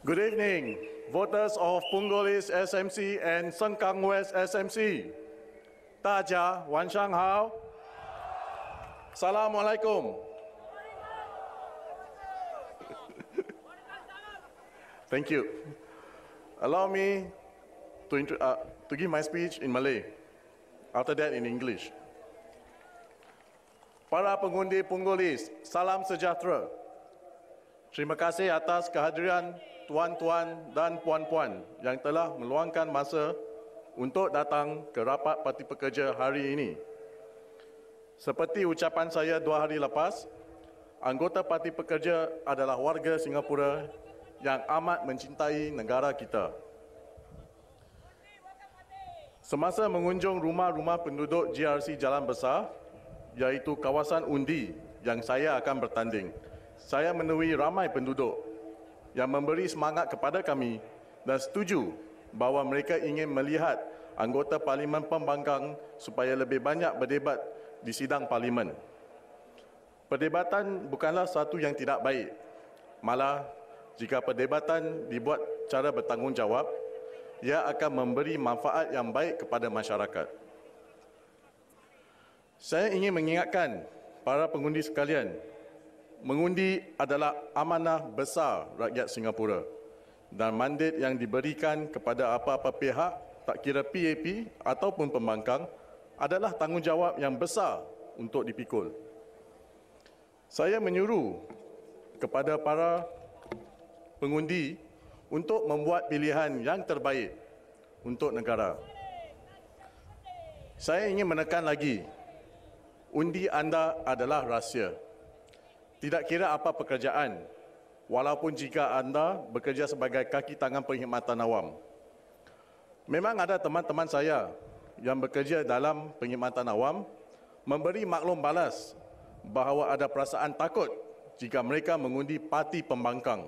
Good evening, voters of Punggol East SMC and Sengkang West SMC. 大家晚上好. Assalamualaikum. Thank you. Allow me to give my speech in Malay. After that in English. Para pengundi Punggol East, salam sejahtera. Terima kasih atas kehadiran tuan-tuan dan puan-puan yang telah meluangkan masa untuk datang ke rapat Parti Pekerja hari ini. Seperti ucapan saya 2 hari lepas, anggota Parti Pekerja adalah warga Singapura yang amat mencintai negara kita. Semasa mengunjung rumah-rumah penduduk GRC Jalan Besar, iaitu kawasan undi yang saya akan bertanding, saya menemui ramai penduduk yang memberi semangat kepada kami dan setuju bahawa mereka ingin melihat anggota Parlimen Pembangkang supaya lebih banyak berdebat di sidang Parlimen. Perdebatan bukanlah satu yang tidak baik. Malah, jika perdebatan dibuat cara bertanggungjawab, ia akan memberi manfaat yang baik kepada masyarakat. Saya ingin mengingatkan para pengundi sekalian, mengundi adalah amanah besar rakyat Singapura dan mandat yang diberikan kepada apa-apa pihak, tak kira PAP ataupun pembangkang, adalah tanggungjawab yang besar untuk dipikul. Saya menyuruh kepada para pengundi untuk membuat pilihan yang terbaik untuk negara. Saya ingin menekan lagi, undi anda adalah rahsia. Tidak kira apa pekerjaan, walaupun jika anda bekerja sebagai kaki tangan perkhidmatan awam. Memang ada teman-teman saya yang bekerja dalam perkhidmatan awam memberi maklum balas bahawa ada perasaan takut jika mereka mengundi parti pembangkang.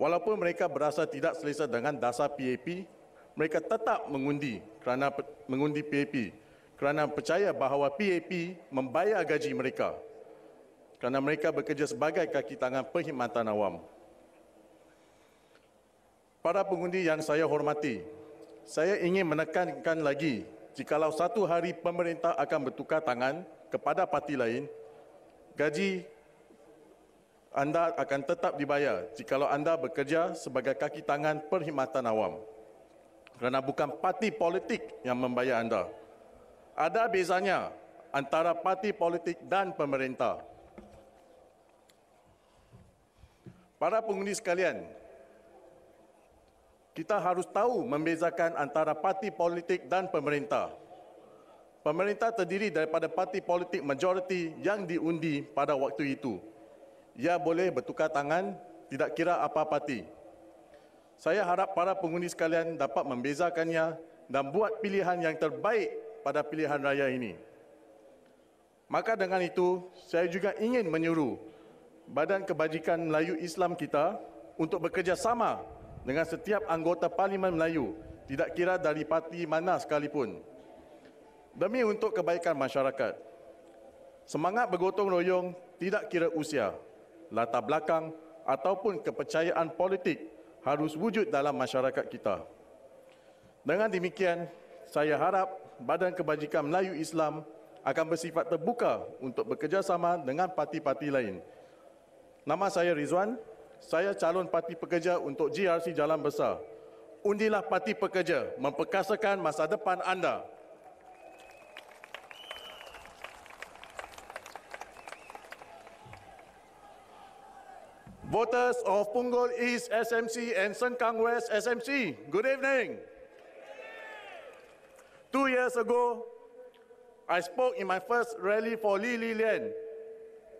Walaupun mereka berasa tidak selesa dengan dasar PAP, mereka tetap mengundi PAP kerana percaya bahawa PAP membayar gaji mereka kerana mereka bekerja sebagai kaki tangan perkhidmatan awam. Para pengundi yang saya hormati, saya ingin menekankan lagi, jikalau satu hari pemerintah akan bertukar tangan kepada parti lain, gaji anda akan tetap dibayar jikalau anda bekerja sebagai kaki tangan perkhidmatan awam. Kerana bukan parti politik yang membayar anda. Ada bezanya antara parti politik dan pemerintah. Para pengundi sekalian, kita harus tahu membezakan antara parti politik dan pemerintah. Pemerintah terdiri daripada parti politik majoriti yang diundi pada waktu itu. Ia boleh bertukar tangan, tidak kira apa parti. Saya harap para pengundi sekalian dapat membezakannya dan buat pilihan yang terbaik pada pilihan raya ini. Maka dengan itu, saya juga ingin menyuruh Badan Kebajikan Melayu Islam kita untuk bekerjasama dengan setiap anggota Parlimen Melayu, tidak kira dari parti mana sekalipun, demi untuk kebaikan masyarakat. Semangat bergotong royong tidak kira usia, latar belakang ataupun kepercayaan politik harus wujud dalam masyarakat kita. Dengan demikian, saya harap Badan Kebajikan Melayu Islam akan bersifat terbuka untuk bekerjasama dengan parti-parti lain. Nama saya Redzwan, saya calon Parti Pekerja untuk GRC Jalan Besar. Undilah Parti Pekerja, memperkasakan masa depan anda. Voters of Punggol East SMC and Sengkang West SMC, good evening. 2 years ago, I spoke in my first rally for Li Lian,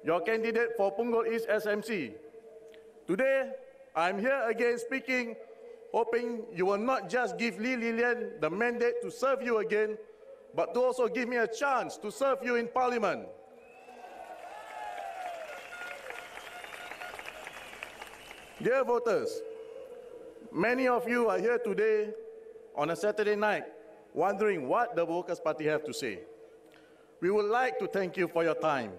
your candidate for Punggol East SMC. Today, I'm here again speaking, hoping you will not just give Li Lian the mandate to serve you again, but to also give me a chance to serve you in Parliament. Dear voters, many of you are here today on a Saturday night wondering what the Workers' Party have to say. We would like to thank you for your time.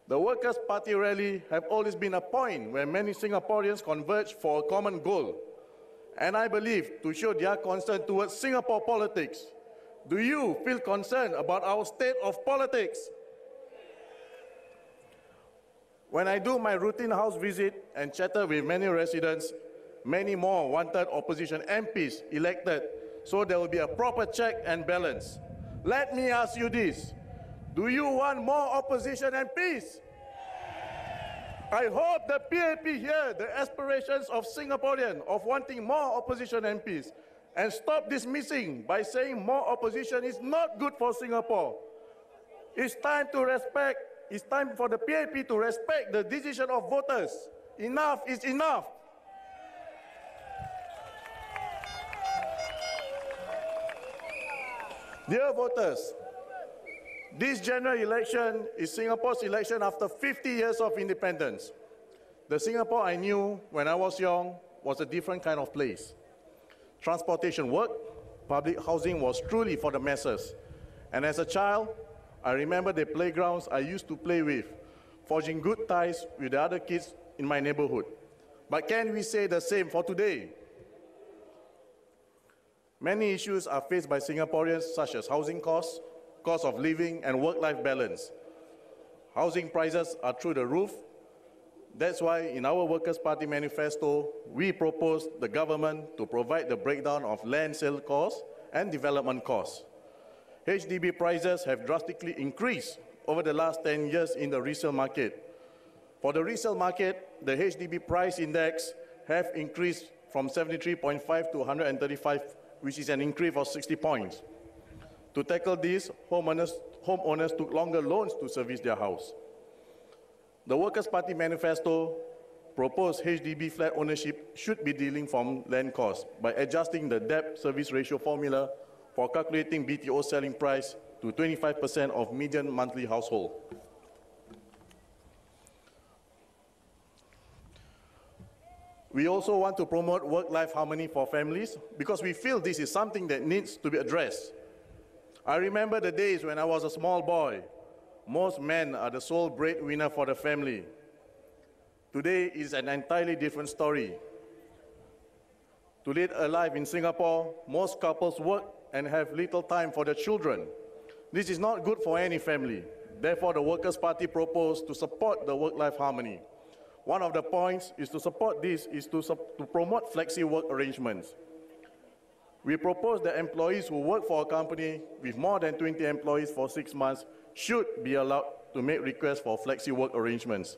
The Workers' Party rally have always been a point where many Singaporeans converge for a common goal. And I believe to show their concern towards Singapore politics. Do you feel concerned about our state of politics? When I do my routine house visit and chatter with many residents, many more wanted opposition MPs elected, so there will be a proper check and balance. Let me ask you this. Do you want more opposition MPs? I hope the PAP hear the aspirations of Singaporeans of wanting more opposition MPs and stop dismissing by saying more opposition is not good for Singapore. It's time for the PAP to respect the decision of voters. Enough is enough. Dear voters, this general election is Singapore's election after 50 years of independence. The Singapore I knew when I was young was a different kind of place. Transportation worked, public housing was truly for the masses. And as a child, I remember the playgrounds I used to play with, forging good ties with the other kids in my neighborhood. But can we say the same for today? Many issues are faced by Singaporeans, such as housing costs, cost of living, and work-life balance. Housing prices are through the roof. That's why in our Workers' Party manifesto, we propose the government to provide the breakdown of land sale costs and development costs. HDB prices have drastically increased over the last 10 years in the resale market. For the resale market, the HDB price index have increased from 73.5 to 135, which is an increase of 60 points. To tackle this, homeowners took longer loans to service their house. The Workers' Party manifesto proposed HDB flat ownership should be dealing from land costs by adjusting the debt service ratio formula for calculating BTO selling price to 25% of median monthly household. We also want to promote work-life harmony for families because we feel this is something that needs to be addressed. I remember the days when I was a small boy. Most men are the sole breadwinner for the family. Today is an entirely different story. To lead a life in Singapore, most couples work and have little time for their children. This is not good for any family. Therefore, the Workers' Party proposed to support the work-life harmony. One of the points is to support this is to promote flexi-work arrangements. We propose that employees who work for a company with more than 20 employees for 6 months should be allowed to make requests for flexi-work arrangements.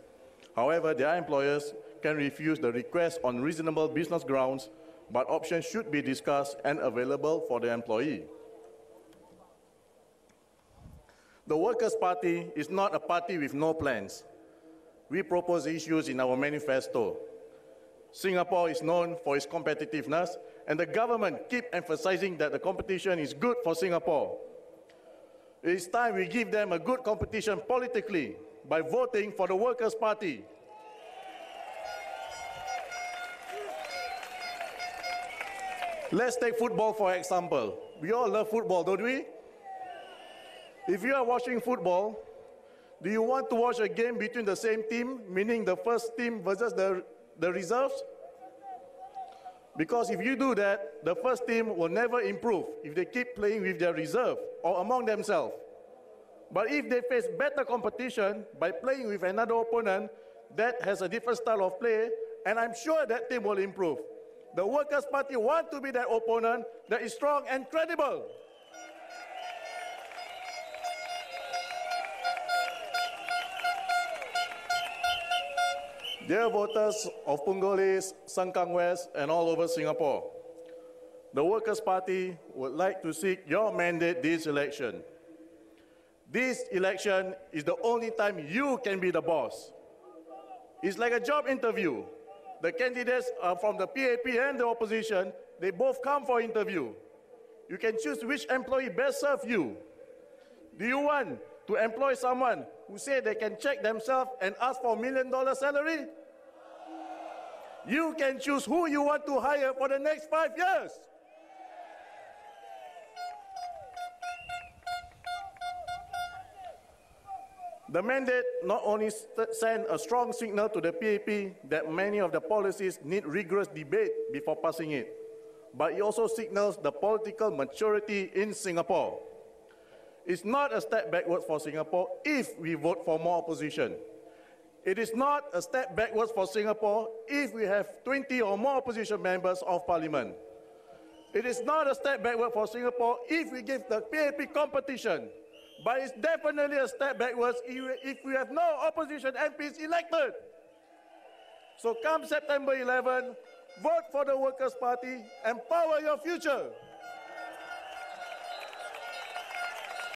However, their employers can refuse the request on reasonable business grounds, but options should be discussed and available for the employee. The Workers' Party is not a party with no plans. We propose issues in our manifesto. Singapore is known for its competitiveness, and the government keeps emphasizing that the competition is good for Singapore. It is time we give them a good competition politically by voting for the Workers' Party. Let's take football for example. We all love football, don't we? If you are watching football, do you want to watch a game between the same team, meaning the first team versus the reserves? Because if you do that, the first team will never improve if they keep playing with their reserve or among themselves. But if they face better competition by playing with another opponent that has a different style of play, and I'm sure that team will improve. The Workers' Party want to be that opponent that is strong and credible. Dear voters of Punggol East, Sengkang West, and all over Singapore, the Workers' Party would like to seek your mandate this election. This election is the only time you can be the boss. It's like a job interview. The candidates are from the PAP and the opposition. They both come for interview. You can choose which employee best serves you. Do you want to employ someone who say they can check themselves and ask for $1 million salary? You can choose who you want to hire for the next 5 years. The mandate not only send a strong signal to the PAP that many of the policies need rigorous debate before passing it, but it also signals the political maturity in Singapore. It's not a step backwards for Singapore if we vote for more opposition. It is not a step backwards for Singapore if we have 20 or more opposition members of parliament. It is not a step backward for Singapore if we give the PAP competition, but it's definitely a step backwards if we have no opposition MPs elected. So come September 11, vote for the Workers' Party, empower your future.